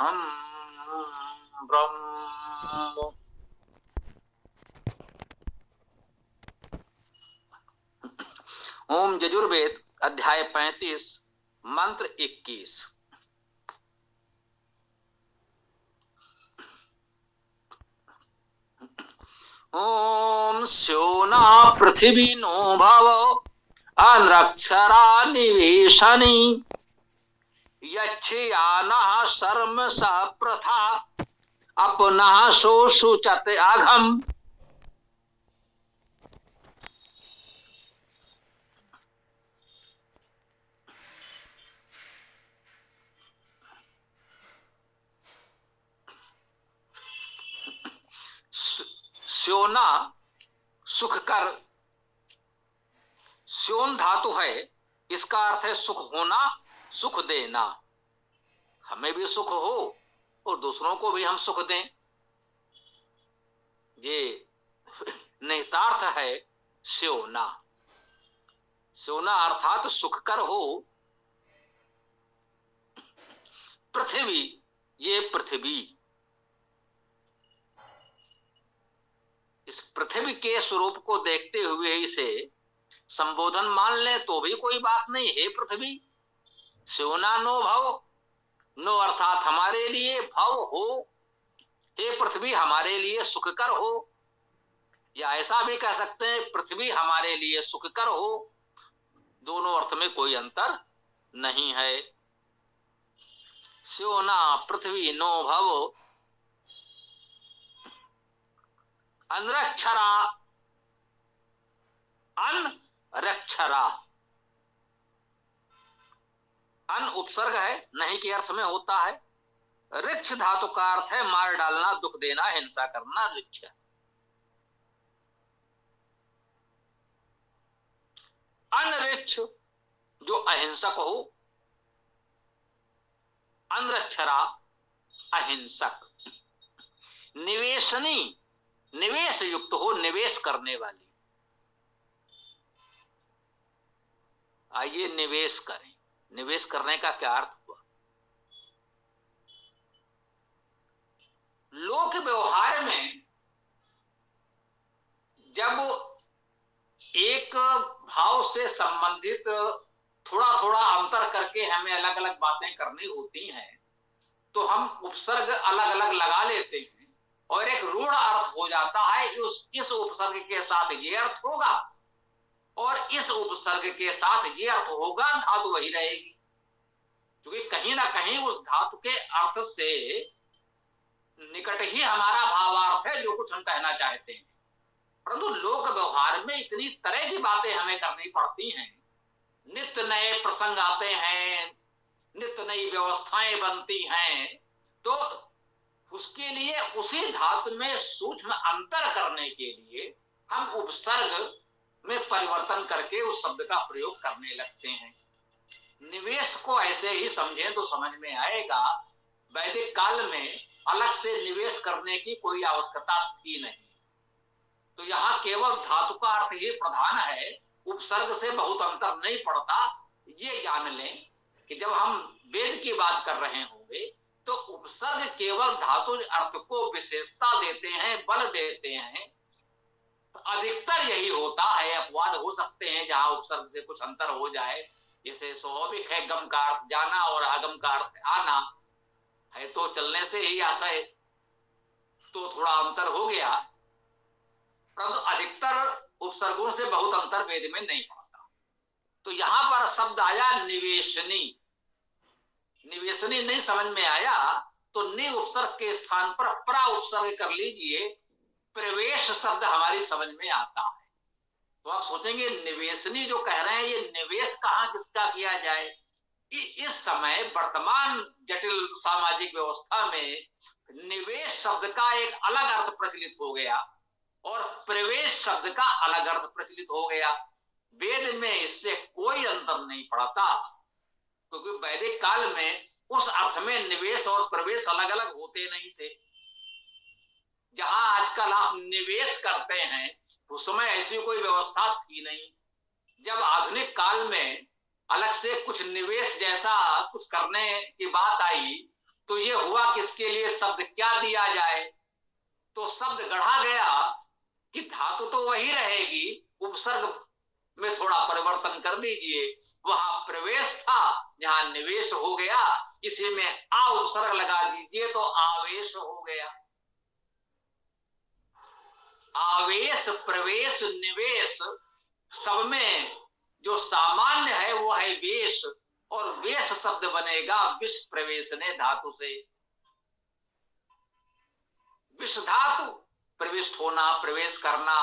सोऽहं ब्रह्म। ओम यजुर्वेद अध्याय 35 मंत्र 21। ओम स्योना पृथ्वी नो भव अनक्षरा निवेशनी यच्छयानः शर्म स प्रथा अपनः सो सुचत आघम। स्योना सुख कर, स्योन धातु है, इसका अर्थ है सुख होना, सुख देना। हमें भी सुख हो और दूसरों को भी हम सुख दें, ये निहितार्थ है स्योना। स्योना अर्थात सुखकर हो। पृथ्वी, ये पृथ्वी, इस पृथ्वी के स्वरूप को देखते हुए इसे संबोधन मान ले तो भी कोई बात नहीं। हे पृथ्वी, स्योना नो भव, नो अर्थात हमारे लिए, भव हो। हे पृथ्वी हमारे लिए सुखकर हो, या ऐसा भी कह सकते हैं पृथ्वी हमारे लिए सुखकर हो। दोनों अर्थ में कोई अंतर नहीं है। स्योना पृथ्वी नो भव अनरक्षरा, अनरक्षरा, अन उपसर्ग है, नहीं के अर्थ में होता है। ऋक्ष धातु का अर्थ है मार डालना, दुख देना, हिंसा करना, ऋक्ष। अनऋक्ष जो अहिंसक हो, अनरक्षरा अहिंसक। निवेशनी, निवेश युक्त हो, निवेश करने वाली। आइए निवेश करें। निवेश करने का क्या अर्थ हुआ? लोक व्यवहार में जब एक भाव से संबंधित थोड़ा थोड़ा अंतर करके हमें अलग अलग बातें करनी होती हैं, तो हम उपसर्ग अलग अलग लगा लेते हैं और एक रूढ़ अर्थ हो जाता है। इस उपसर्ग के साथ ये अर्थ होगा और इस उपसर्ग के साथ ये अर्थ होगा, धातु वही रहेगी, क्योंकि कहीं ना कहीं उस धातु के अर्थ से निकट ही हमारा भावार्थ है जो कुछ हम कहना चाहते हैं। परंतु लोक व्यवहार में इतनी तरह की बातें हमें करनी पड़ती हैं, नित्य नए प्रसंग आते हैं, नित्य नई व्यवस्थाएं बनती हैं, तो उसके लिए उसी धातु में सूक्ष्म अंतर करने के लिए हम उपसर्ग में परिवर्तन करके उस शब्द का प्रयोग करने लगते हैं। निवेश को ऐसे ही समझें तो समझ में आएगा। वैदिक काल में अलग से निवेश करने की कोई आवश्यकता थी नहीं, तो यहाँ केवल धातु का अर्थ ही प्रधान है, उपसर्ग से बहुत अंतर नहीं पड़ता। ये जान लें कि जब हम वेद की बात कर रहे होंगे तो उपसर्ग केवल धातु अर्थ को विशेषता देते हैं, बल देते हैं। तो अधिकतर यही होता है। अपवाद हो सकते हैं जहां उपसर्ग से कुछ अंतर हो जाए, जैसे स्वाभाविक है गम का अर्थ जाना और आगम का अर्थ आना है, तो चलने से ही आशय, तो थोड़ा अंतर हो गया। परंतु अधिकतर उपसर्गों से बहुत अंतर वेद में नहीं पड़ता। तो यहां पर शब्द आया निवेशनी। निवेशनी नहीं समझ में आया तो नि उपसर्ग के स्थान पर प्रा उपसर्ग कर लीजिए, प्रवेश शब्द हमारी समझ में आता है। तो आप सोचेंगे निवेशनी जो कह रहे हैं ये निवेश कहां किसका किया जाए? इस समय वर्तमान जटिल सामाजिक व्यवस्था में निवेश शब्द का एक अलग अर्थ प्रचलित हो गया और प्रवेश शब्द का अलग अर्थ प्रचलित हो गया। वेद में इससे कोई अंतर नहीं पड़ता, क्योंकि वैदिक काल में उस अर्थ में निवेश और प्रवेश अलग अलग होते नहीं थे। जहां आजकल आप निवेश करते हैं उस समय ऐसी कोई व्यवस्था थी नहीं। जब आधुनिक काल में अलग से कुछ निवेश जैसा कुछ करने की बात आई तो ये हुआ किसके लिए, शब्द क्या दिया जाए। तो शब्द गढ़ा गया कि धातु तो वही रहेगी, उपसर्ग में थोड़ा परिवर्तन कर दीजिए। वहां प्रवेश था, जहां निवेश हो गया, इसी में आ उपसर्ग लगा दीजिए तो आवेश हो गया। आवेश, प्रवेश, निवेश, सब में जो सामान्य है वो है वेश, और वेश शब्द बनेगा विष प्रवेश ने धातु से। विष धातु, प्रविष्ट होना, प्रवेश करना,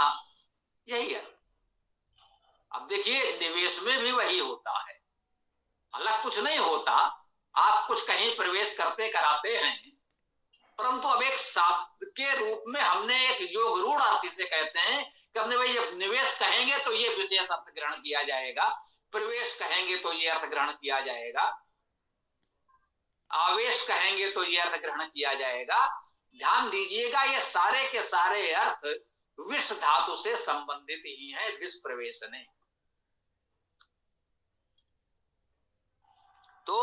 यही है। अब देखिए निवेश में भी वही होता है, अलग कुछ नहीं होता। आप कुछ कहीं प्रवेश करते कराते हैं, परंतु अब एक शब्द के रूप में हमने एक योग रूढ़ अर्थ इसे कहते हैं कि हमने भाई जब निवेश कहेंगे तो ये विशेष अर्थ ग्रहण किया जाएगा, प्रवेश कहेंगे तो ये अर्थ ग्रहण किया जाएगा, आवेश कहेंगे तो ये अर्थ ग्रहण किया जाएगा। ध्यान दीजिएगा ये सारे के सारे अर्थ विष धातु से संबंधित ही हैं, विष प्रवेश ने। तो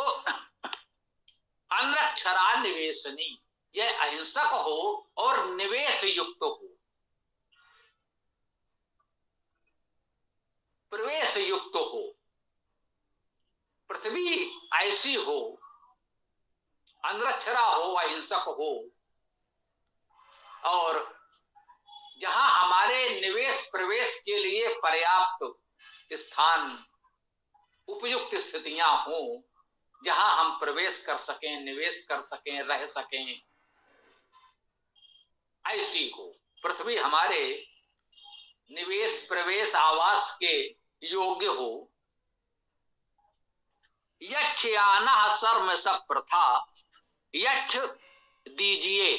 अनक्षरा निवेशनी, यह अहिंसक हो और निवेश युक्त हो, प्रवेश युक्त हो। पृथ्वी ऐसी हो, अनक्षरा हो, अहिंसक हो, और जहां हमारे निवेश प्रवेश के लिए पर्याप्त स्थान, उपयुक्त स्थितियां हो, जहां हम प्रवेश कर सकें, निवेश कर सकें, रह सकें, ऐसी हो पृथ्वी, हमारे निवेश प्रवेश आवास के योग्य हो। यक्षयाना सर्म सब प्रथा, यक्ष दीजिए,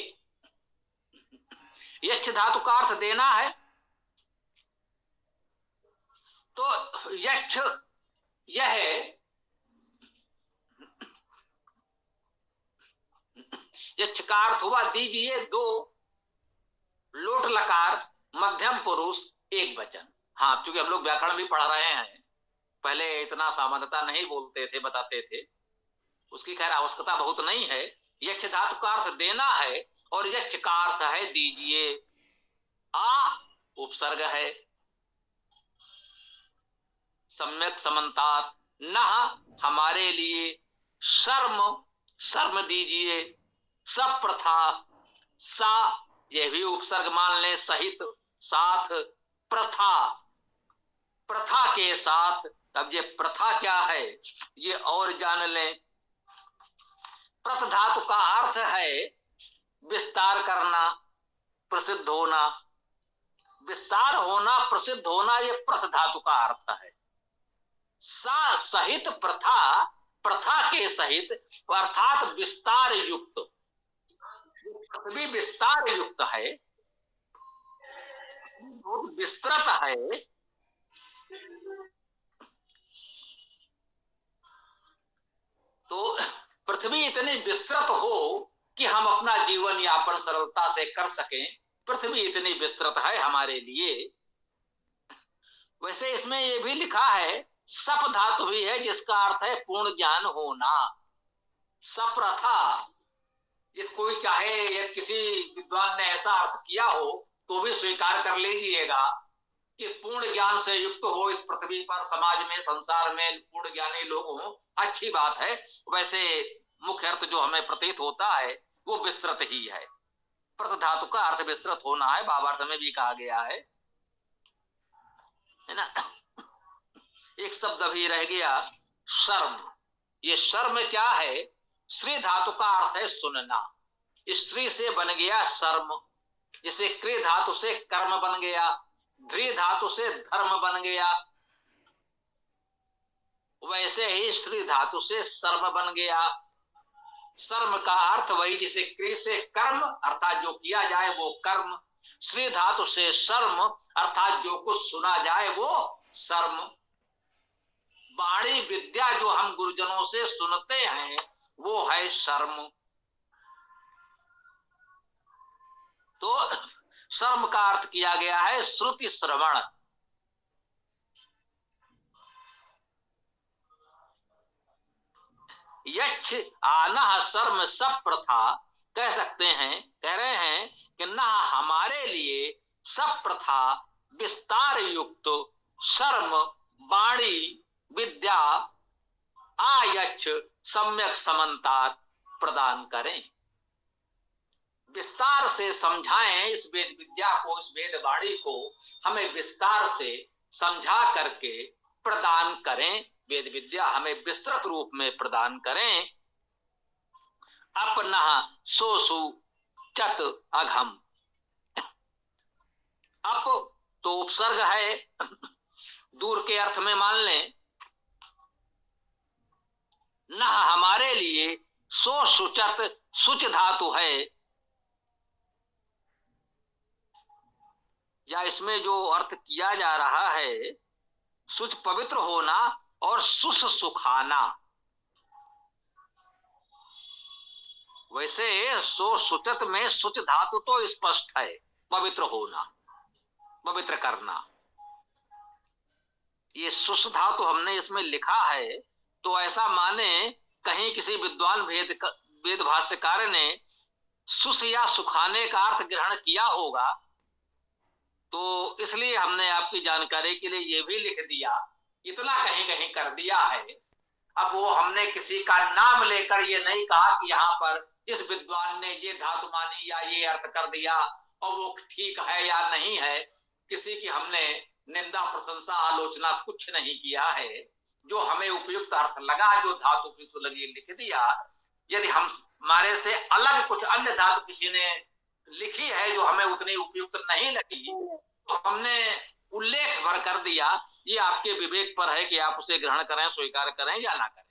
यक्ष धातु का अर्थ देना है, तो यक्ष यह यक्ष का अर्थ हुआ दीजिए, दो लोट लकार, मध्यम पुरुष, एक वचन। हाँ, चूंकि हम लोग व्याकरण भी पढ़ रहे हैं, पहले इतना सामान्यता नहीं बोलते थे, बताते थे, उसकी खैर आवश्यकता बहुत नहीं है। यक्ष धातु का अर्थ देना है और यक्ष का अर्थ है दीजिए। आ उपसर्ग है, सम्यक समन्तात, न हमारे लिए, शर्म शर्म दीजिए, सब प्रथा, सा यह भी उपसर्ग मान ले, सहित, साथ, प्रथा, प्रथा के साथ। अब ये प्रथा क्या है ये और जान लें। प्रथ धातु का अर्थ है विस्तार करना, प्रसिद्ध होना, विस्तार होना, प्रसिद्ध होना, ये प्रथ धातु का अर्थ है। सा सहित प्रथा, प्रथा के सहित, अर्थात विस्तार युक्त, पृथ्वी विस्तार युक्त है, बहुत विस्तृत है। तो पृथ्वी इतनी विस्तृत हो कि हम अपना जीवन यापन सरलता से कर सकें, पृथ्वी इतनी विस्तृत है हमारे लिए। वैसे इसमें यह भी लिखा है, सप धातु भी है जिसका अर्थ है पूर्ण ज्ञान होना। सप्रथा, यदि कोई चाहे, यदि किसी विद्वान ने ऐसा अर्थ किया हो तो भी स्वीकार कर लीजिएगा कि पूर्ण ज्ञान से युक्त हो इस पृथ्वी पर, समाज में, संसार में पूर्ण ज्ञानी लोग हों, अच्छी बात है। वैसे मुख्य अर्थ जो हमें प्रतीत होता है वो विस्तृत ही है। प्रथ धातु का अर्थ विस्तृत होना है, भावार्थ में भी कहा गया है ना। एक शब्द अभी रह गया, शर्म। ये शर्म क्या है? श्री धातु का अर्थ है सुनना, इस श्री से बन गया शर्म, जिसे क्रि धातु से कर्म बन गया, ध्री धातु से धर्म बन गया, वैसे ही श्री धातु से शर्म बन गया। शर्म का अर्थ वही, जिसे क्रि से कर्म अर्थात जो किया जाए वो कर्म, श्री धातु से शर्म अर्थात जो कुछ सुना जाए वो शर्म। वाणी विद्या जो हम गुरुजनों से सुनते हैं वो है शर्म। तो शर्म का अर्थ किया गया है श्रुति श्रवण। यक्ष आना शर्म सब प्रथा, कह सकते हैं, कह रहे हैं कि न हमारे लिए सब प्रथा विस्तार युक्त शर्म वाणी विद्या आयक्ष सम्यक समन्तात प्रदान करें। विस्तार से समझाएं इस वेद विद्या को, इस वेद वाणी को हमें विस्तार से समझा करके प्रदान करें। वेद विद्या हमें विस्तृत रूप में प्रदान करें। अपना सोसु चत अघम, अप तो उपसर्ग है, दूर के अर्थ में मान लें। न हमारे लिए सो सुचत, सुच धातु है, या इसमें जो अर्थ किया जा रहा है सुच पवित्र होना और सुस सुखाना। वैसे सो सुचत में सुच धातु तो स्पष्ट है, पवित्र होना, पवित्र करना। ये सुस धातु हमने इसमें लिखा है तो ऐसा माने कहीं किसी विद्वान वेद भाष्यकार ने सुस या सुखाने का अर्थ ग्रहण किया होगा, तो इसलिए हमने आपकी जानकारी के लिए ये भी लिख दिया, इतना कहीं कहीं कर दिया है। अब वो हमने किसी का नाम लेकर ये नहीं कहा कि यहाँ पर इस विद्वान ने ये धातु मानी या ये अर्थ कर दिया और वो ठीक है या नहीं है। किसी की हमने निंदा प्रशंसा आलोचना कुछ नहीं किया है। जो हमें उपयुक्त अर्थ लगा, जो धातु उपयुक्त लगी, लिख दिया। यदि हम हमारे से अलग कुछ अन्य धातु किसी ने लिखी है जो हमें उतनी उपयुक्त नहीं लगी, तो हमने उल्लेख भर कर दिया। ये आपके विवेक पर है कि आप उसे ग्रहण करें, स्वीकार करें या ना करें।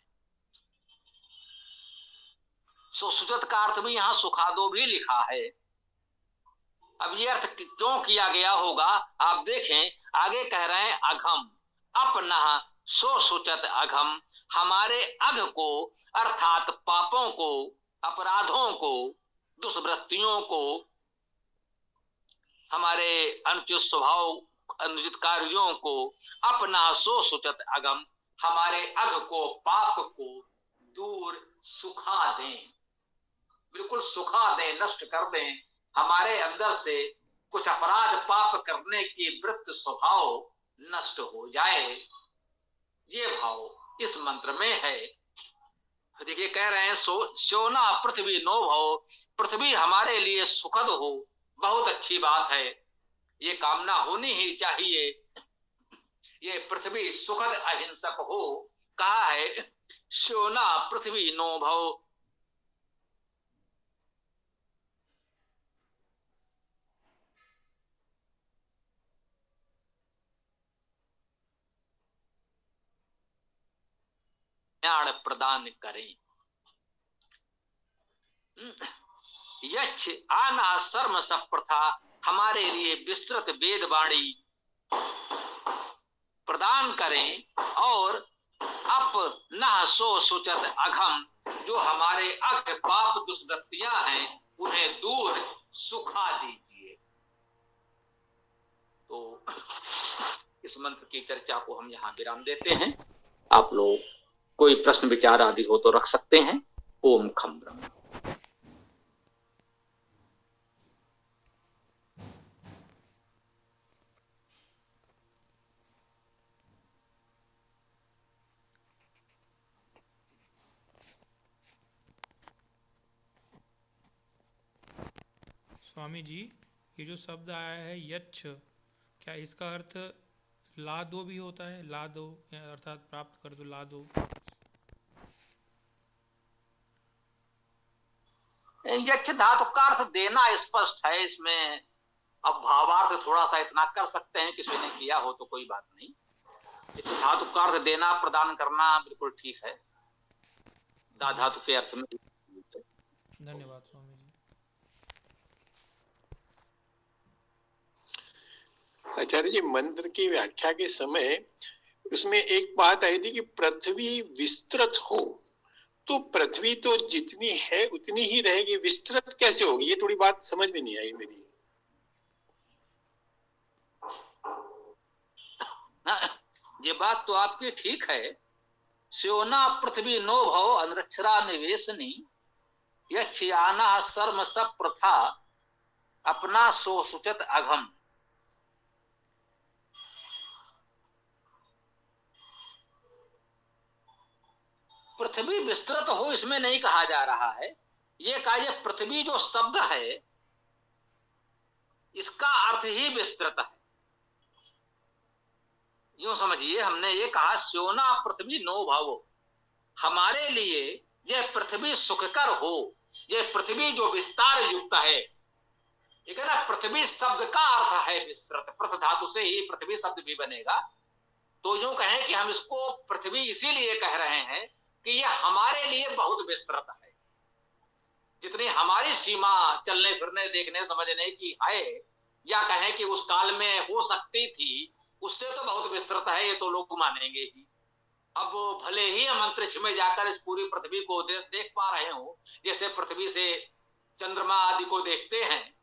सुचत का अर्थ भी यहाँ सुखादो भी लिखा है। अब ये अर्थ क्यों किया गया होगा आप देखें, आगे कह रहे हैं अघम, अपना सो सुचत अघम, हमारे अघ को अर्थात पापों को, अपराधों को, दुष्वृत्तियों को, हमारे अनुचित स्वभाव, अनुचित कार्यों को, अपना सो सुचत अगम, हमारे अघ को, पाप को दूर सुखा दें, बिल्कुल सुखा दें, नष्ट कर दें। हमारे अंदर से कुछ अपराध पाप करने की वृत्ति स्वभाव नष्ट हो जाए, ये भाव इस मंत्र में है। देखिए कह रहे हैं सोना पृथ्वी नो भव, पृथ्वी हमारे लिए सुखद हो, बहुत अच्छी बात है, ये कामना होनी ही चाहिए। ये पृथ्वी सुखद अहिंसक हो, कहा है सोना पृथ्वी नो भव। प्रदान करें। यक्ष आना शर्म सब प्रथा, हमारे लिए विस्तृत वेद वाणी प्रदान करें। और अप न सो सुचत अघम, जो हमारे अघ पाप दुष्वृत्तियां हैं उन्हें दूर सुखा दीजिए। तो इस मंत्र की चर्चा को हम यहाँ विराम देते हैं। आप लोग कोई प्रश्न विचार आदि हो तो रख सकते हैं। ओम खम ब्रह्म। स्वामी जी, ये जो शब्द आया है यच्छ, क्या इसका अर्थ ला दो भी होता है? ला दो अर्थात प्राप्त कर दो, ला दो। यक्ष धातु का अर्थ देना स्पष्ट है इसमें। अब भावार्थ थोड़ा सा इतना कर सकते हैं, किसी ने किया हो तो कोई बात नहीं। धातु का अर्थ देना, प्रदान करना बिल्कुल ठीक है, धातु के अर्थ में। धन्यवाद स्वामी जी। आचार्य जी, मंत्र की व्याख्या के समय उसमें एक बात आई थी कि पृथ्वी विस्तृत हो, तो पृथ्वी तो जितनी है उतनी ही रहेगी, विस्तृत कैसे होगी? ये थोड़ी बात समझ में नहीं आई मेरी। ये बात तो आपकी ठीक है, स्योना पृथ्वी नो भव अनक्षरा निवेशनी, यक्षयाना सर्म सब प्रथा अपना सो सुचत अघम। पृथ्वी विस्तृत हो इसमें नहीं कहा जा रहा है, ये कहा, ये पृथ्वी जो शब्द है इसका अर्थ ही विस्तृत है। यूं समझिए, हमने ये कहा स्योना पृथ्वी नो भव, हमारे लिए यह पृथ्वी सुखकर हो, यह पृथ्वी जो विस्तार युक्त है, ठीक है ना। पृथ्वी शब्द का अर्थ है विस्तृत, पृथ धातु से ही पृथ्वी शब्द भी बनेगा। तो यूं कहें कि हम इसको पृथ्वी इसीलिए कह रहे हैं कि यह हमारे लिए बहुत विस्तृत है। जितनी हमारी सीमा चलने फिरने देखने समझने की है, या कहें कि उस काल में हो सकती थी, उससे तो बहुत विस्तृत है, ये तो लोग मानेंगे ही। अब भले ही हम अंतरिक्ष में जाकर इस पूरी पृथ्वी को देख पा रहे हो, जैसे पृथ्वी से चंद्रमा आदि को देखते हैं,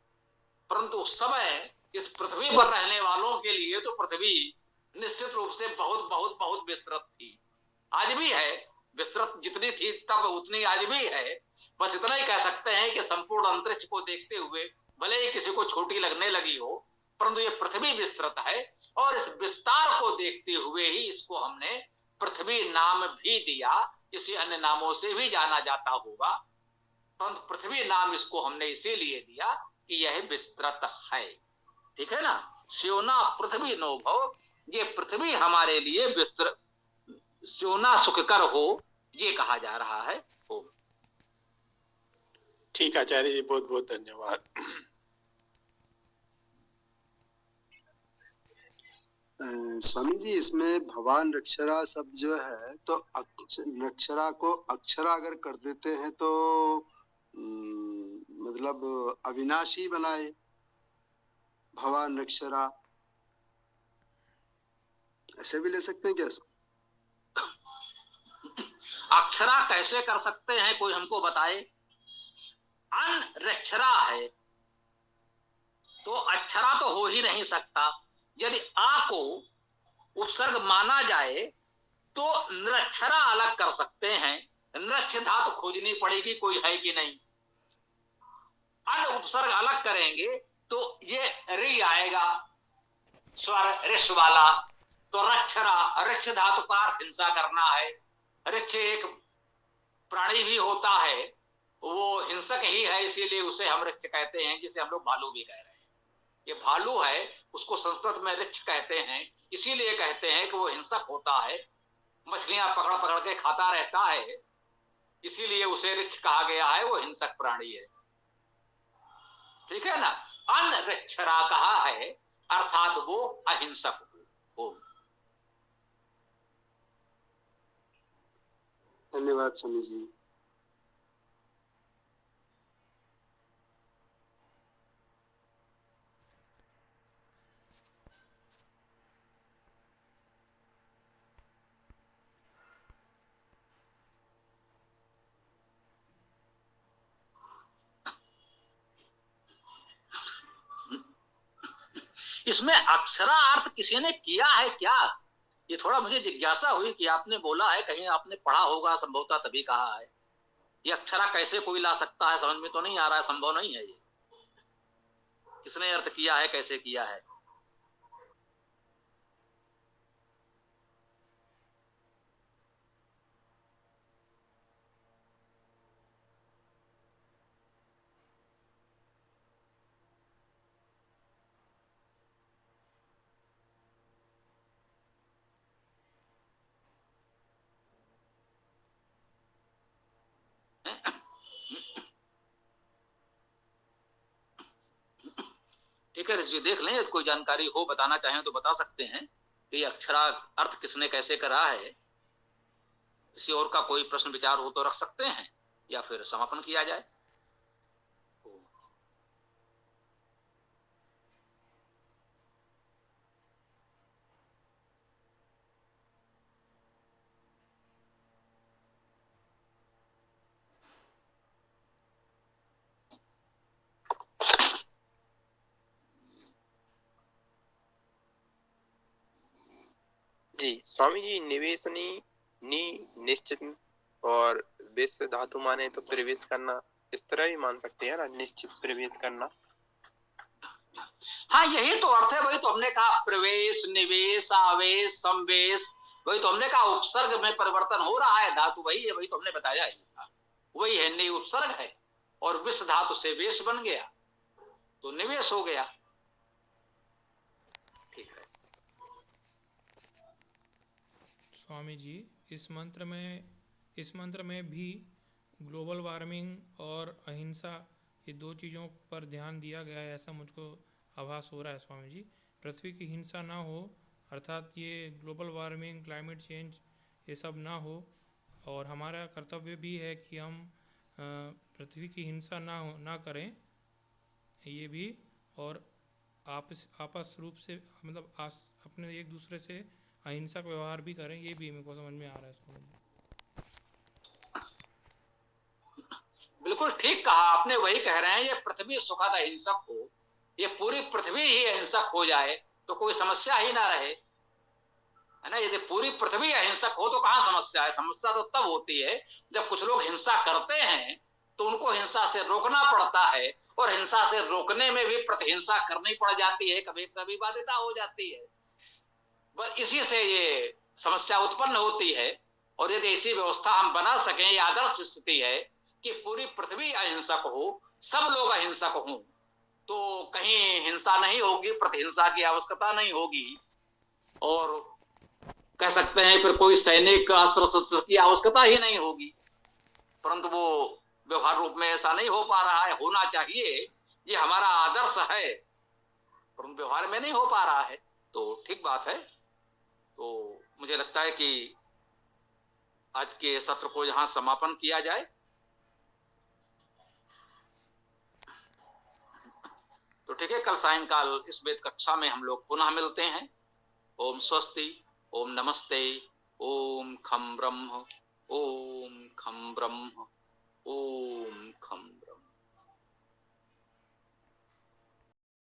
परंतु उस समय इस पृथ्वी पर रहने वालों के लिए तो पृथ्वी निश्चित रूप से बहुत बहुत बहुत विस्तृत थी, आज भी है। विस्तृत जितनी थी तब उतनी आज भी है। बस इतना ही कह सकते हैं कि संपूर्ण अंतरिक्ष को देखते हुए भले ही किसी को छोटी लगने लगी हो, परंतु ये पृथ्वी विस्तृत है, और इस विस्तार को देखते हुए ही इसको हमने पृथ्वी नाम भी दिया। इसे अन्य नामों से भी जाना जाता होगा, परंतु पृथ्वी नाम इसको हमने इसीलिए दिया कि यह विस्तृत है, ठीक है ना। स्योना पृथ्वी नो भव, ये पृथ्वी हमारे लिए विस्तृत, स्योना सुखकर हो, ये कहा जा रहा है। ओम। ठीक आचार्य जी, बहुत बहुत धन्यवाद। स्वामी जी, इसमें भवान अक्षरा शब्द जो है, तो अक्षरा को अक्षरा अगर कर देते हैं तो मतलब अविनाशी बनाए भवान अक्षरा, ऐसे भी ले सकते हैं क्या इसको? अक्षरा कैसे कर सकते हैं, कोई हमको बताए। अनक्षरा है तो अक्षरा तो हो ही नहीं सकता। यदि आ को उपसर्ग माना जाए तो निरक्षरा अलग कर सकते हैं, निरक्ष धातु खोजनी पड़ेगी कोई है कि नहीं। अन उपसर्ग अलग करेंगे तो ये रि आएगा, स्वर ऋष वाला, तो रक्षरा, ऋक्ष धातु का अर्थ हिंसा करना है। ऋक्ष एक प्राणी भी होता है, वो हिंसक ही है, इसीलिए उसे हम ऋक्ष कहते हैं, जिसे हम लोग भालू भी कह रहे हैं। ये भालू है, उसको संस्कृत में ऋक्ष कहते हैं, इसीलिए कहते हैं कि वो हिंसक होता है, मछलियां पकड़ पकड़ के खाता रहता है, इसीलिए उसे ऋक्ष कहा गया है, वो हिंसक प्राणी है, ठीक है ना। अनऋक्षरा कहा है अर्थात वो अहिंसक हो। धन्यवाद स्वामी जी। इसमें अक्षरा अर्थ किसी ने किया है क्या, ये थोड़ा मुझे जिज्ञासा हुई कि आपने बोला है, कहीं आपने पढ़ा होगा संभवतः तभी कहा है। ये अक्षरा कैसे कोई ला सकता है, समझ में तो नहीं आ रहा है, संभव नहीं है ये। किसने अर्थ किया है, कैसे किया है? ठीक है ऋषि, देख लें, कोई जानकारी हो बताना चाहें तो बता सकते हैं कि ये अक्षरा अर्थ किसने कैसे करा है। किसी और का कोई प्रश्न विचार हो तो रख सकते हैं, या फिर समापन किया जाए। जी स्वामी जी, निवेशनी निश्चित, और विश्व धातु माने तो प्रवेश करना, इस तरह भी मान सकते हैं ना, निश्चित प्रवेश करना। हाँ, यही तो अर्थ है। वही तो हमने कहा, प्रवेश, निवेश, आवेश, संवेश। वही तो हमने कहा, उपसर्ग में परिवर्तन हो रहा है, धातु वही है, वही तो हमने बताया ही था। वही है, नहीं उपसर्ग है, और विष धातु से वेश बन गया तो निवेश हो गया। ठीक है स्वामी जी, इस मंत्र में भी ग्लोबल वार्मिंग और अहिंसा, ये दो चीज़ों पर ध्यान दिया गया है, ऐसा मुझको आभास हो रहा है स्वामी जी। पृथ्वी की हिंसा ना हो, अर्थात ये ग्लोबल वार्मिंग, क्लाइमेट चेंज, ये सब ना हो, और हमारा कर्तव्य भी है कि हम पृथ्वी की हिंसा ना करें, ये भी, और आपस रूप से मतलब अपने एक दूसरे से अहिंसक व्यवहार भी करें, ये भी मेरे को समझ में आ रहा है स्वामी जी। बिल्कुल ठीक कहा आपने, वही कह रहे हैं, ये पृथ्वी सुखद अहिंसक हो, ये पूरी पृथ्वी ही अहिंसक हो जाए तो कोई समस्या ही ना रहे, है ना। यदि पूरी पृथ्वी अहिंसक हो तो कहां समस्या है। समस्या तो तब होती है जब कुछ लोग हिंसा करते हैं तो उनको हिंसा से रोकना पड़ता है, और हिंसा से रोकने में भी प्रतिहिंसा करनी पड़ जाती है, कभी कभी बाध्यता हो जाती है। बस इसी से ये समस्या उत्पन्न होती है। और यदि ऐसी व्यवस्था हम बना सकें, ये आदर्श स्थिति है कि पूरी पृथ्वी अहिंसक हो, सब लोग अहिंसक हों, तो कहीं हिंसा नहीं होगी, प्रतिहिंसा की आवश्यकता नहीं होगी, और कह सकते हैं फिर कोई सैनिक अस्त्र शस्त्र की आवश्यकता ही नहीं होगी। परंतु वो व्यवहार रूप में ऐसा नहीं हो पा रहा है। होना चाहिए, ये हमारा आदर्श है, परंतु व्यवहार में नहीं हो पा रहा है। तो ठीक बात है। तो मुझे लगता है कि आज के सत्र को यहां समापन किया जाए। तो ठीक है, कल सायंकाल इस वेद कक्षा में हम लोग पुनः मिलते हैं। ओम स्वस्ति, ओम नमस्ते, ओम खम ब्रह्म, ओम खम ब्रह्म, ओम खम ब्रह्म।